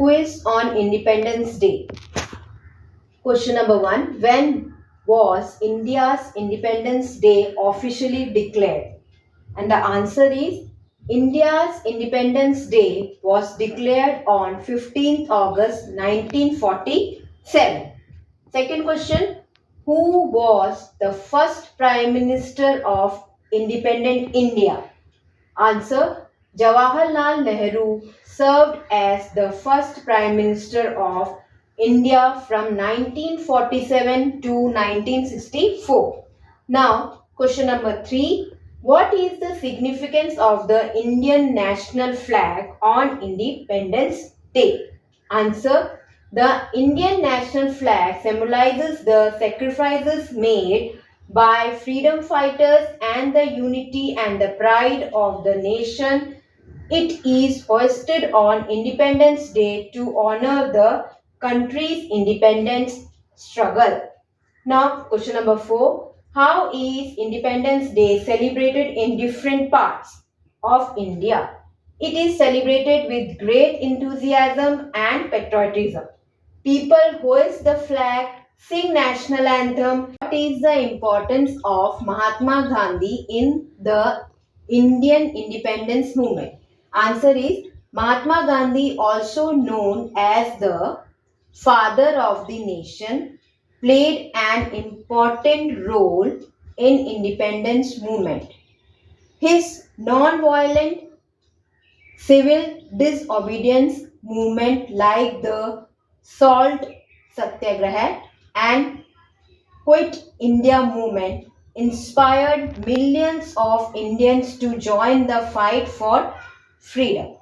Quiz on Independence Day. Question number 1. When was India's Independence Day officially declared? And the answer is India's Independence Day was declared on 15th August 1947. Second question. Who was the first Prime Minister of independent India? Answer. Jawaharlal Nehru served as the first Prime Minister of India from 1947 to 1964. Now, question number 3. What is the significance of the Indian national flag on Independence Day? Answer. The Indian national flag symbolizes the sacrifices made by freedom fighters and the unity and the pride of the nation. It is hoisted on Independence Day to honor the country's independence struggle. Now, question number 4. How is Independence Day celebrated in different parts of India? It is celebrated with great enthusiasm and patriotism. People hoist the flag, sing national anthem. What is the importance of Mahatma Gandhi in the Indian independence movement? Answer is Mahatma Gandhi, also known as the father of the nation, played an important role in independence movement. His non-violent civil disobedience movement like the Salt Satyagraha and Quit India movement inspired millions of Indians to join the fight for freedom.